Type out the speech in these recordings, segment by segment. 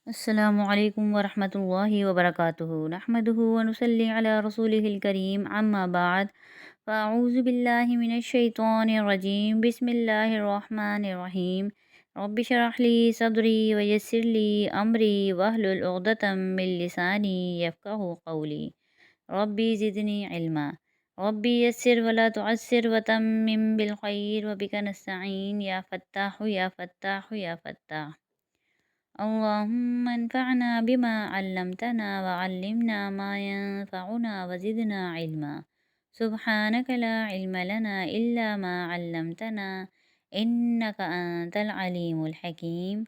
السلام علیکم ورحمۃ اللہ وبرکاتہ نحمدہ ونصلی علی رسولہ الکریم اما بعد فاعوذ باللہ من الشیطان الرجیم بسم اللہ الرحمن الرحیم رب اشرح لی صدری ویسر لی امری واحلل عقدۃ من لسانی یفقہوا قولی ربی زدنی علما ربی یسر ولا تعسر وتمم بالخیر وبک نستعین یا فتاح یا فتاح یا فتاح اللهم انفعنا بما علمتنا وعلمنا ما ينفعنا وزدنا علما سبحانك لا علم لنا إلا ما علمتنا إنك أنت العليم الحكيم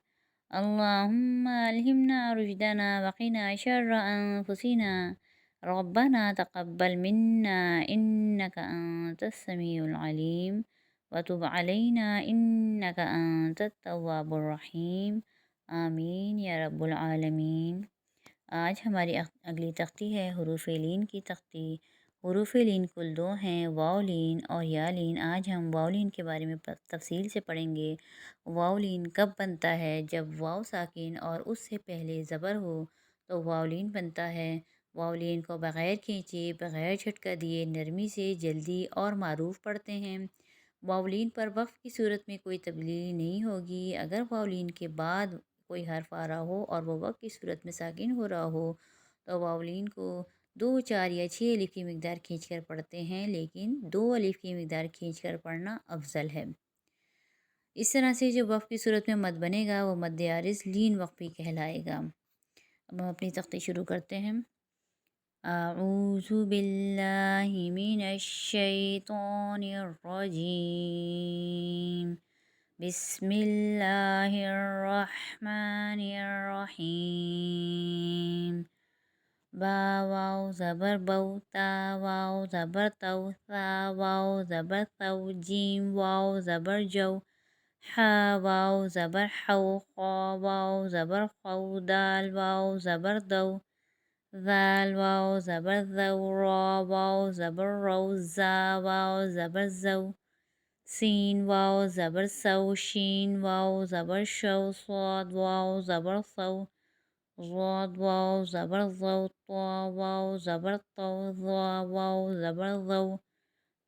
اللهم ألهمنا رشدنا وقنا شر أنفسنا ربنا تقبل منا إنك أنت السميع العليم وتب علينا إنك أنت التواب الرحيم آمین یا رب العالمین۔ آج ہماری اگلی تختی ہے حروف لین کی تختی۔ حروف لین کل دو ہیں، واو لین اور یا لین۔ آج ہم واو لین کے بارے میں تفصیل سے پڑھیں گے۔ واو لین کب بنتا ہے؟ جب واو ساکن اور اس سے پہلے زبر ہو تو واو لین بنتا ہے۔ واو لین کو بغیر کھینچے، بغیر جھٹکا دیے، نرمی سے، جلدی اور معروف پڑھتے ہیں۔ واولین پر وقف کی صورت میں کوئی تبدیلی نہیں ہوگی۔ اگر واولین کے بعد کوئی حرف آ رہا ہو اور وہ وقف کی صورت میں ساکن ہو رہا ہو تو واولین کو 2، 4 یا 6 الف کی مقدار کھینچ کر پڑھتے ہیں، لیکن 2 الف کی مقدار کھینچ کر پڑھنا افضل ہے۔ اس طرح سے جو وقف کی صورت میں مد بنے گا وہ مد عارض لین وقفی کہلائے گا۔ اب ہم اپنی تختی شروع کرتے ہیں۔ اعوذ باللہ من الشیطان الرجیم بسم اللہ الرحمن الرحیم۔ با واو زبر بو، تا واو زبر تو، ثا واو زبر ثو، جیم واو زبر جو، حا واو زبر حو، خا واو زبر خو، دال واو زبر دو، ذال واو زبر ذو، را واو زبر رو، زا واو زبر زو، سین واو زبر سو، شین واو زبر شو، صاد واو زبر ثو، ضاد واو زبر ضو، طا واو زبر طو، ظا واو زبر ظو،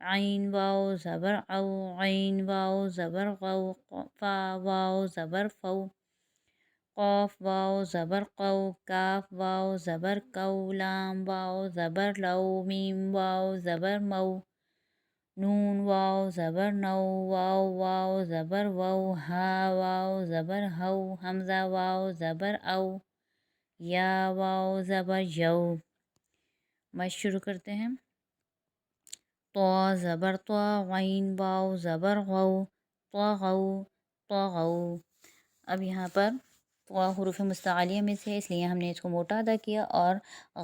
عین واو زبر او، عین واو زبر غو، فا واو زبر فو، قاف واو زبر قو، کاف واو زبر کو، لام واو زبر لو، میم واو زبر مو، نون واو زبر نو، واو واو زبر وو، ہا واو زبر ہو، حمزہ واو زبر او، یا واو زبر یو۔ مشق شروع کرتے ہیں۔ طا زبر طا، غین واو زبر غو، طغو، طغو۔ اب یہاں پر طا حروف مستعلیہ میں سے اس لیے ہم نے اس کو موٹا ادا کیا اور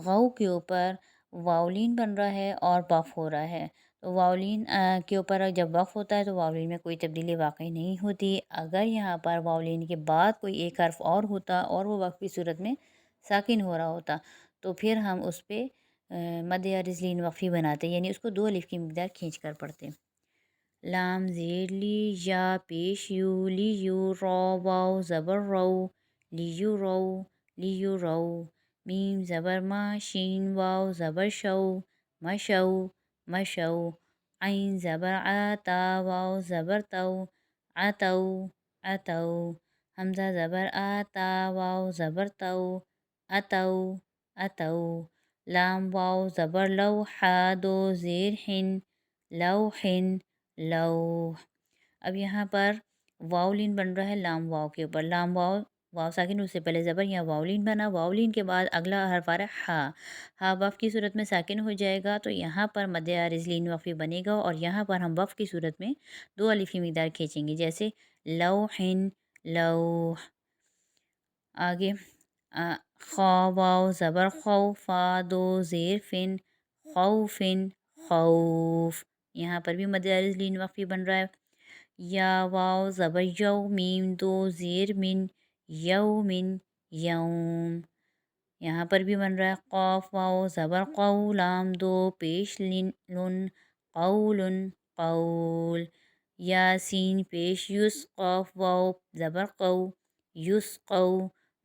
غو کے اوپر واولین بن رہا ہے اور وقف ہو رہا ہے۔ تو واولین کے اوپر جب وقف ہوتا ہے تو واولین میں کوئی تبدیلی واقع نہیں ہوتی۔ اگر یہاں پر واولین کے بعد کوئی ایک حرف اور ہوتا اور وہ وقف کی صورت میں ساکن ہو رہا ہوتا تو پھر ہم اس پہ مد عارض لین وقفی بناتے، یعنی اس کو 2 الف کی مقدار کھینچ کر پڑھتے۔ لام زیر لی، یا پیش یو، لی یو، را واو زبر رو، لی یو رو، لی یو رو، میم زبر ما، شین واو زبر شو، مشو، مشو، عین زبر آ، تا واو زبر تو، عتو، عتو، حمزہ زبر آ، تا واو زبر تو، عتو، عتو، لام واو زبر لو، حا 2 زیر حن، لوحن، لوح۔ اب یہاں پر واولین بن رہا ہے لام واو کے اوپر۔ لام واو، واو ساکن اس سے پہلے زبر، یہاں واولین بنا، واولین کے بعد اگلا حرف آ رہا ہے ہا۔ ہا وقف کی صورت میں ساکن ہو جائے گا تو یہاں پر مد عارض لین وقفی بنے گا اور یہاں پر ہم وقف کی صورت میں 2 الف کی مقدار کھینچیں گے، جیسے لوحن، لوح۔ آگے خا واو زبر خو، فا 2 زیر فن، خوفن، خوف۔ یہاں پر بھی مد عارض لین وقفی بن رہا ہے۔ یا واو زبر یو، میم 2 زیر من، یومن، یوم۔ یہاں پر بھی بن رہا ہے۔ قاف واو زبر قو، لام 2 پیش لن، قولن، قول۔ یا سین پیش یس، قاف واو زبر قو، یس قو،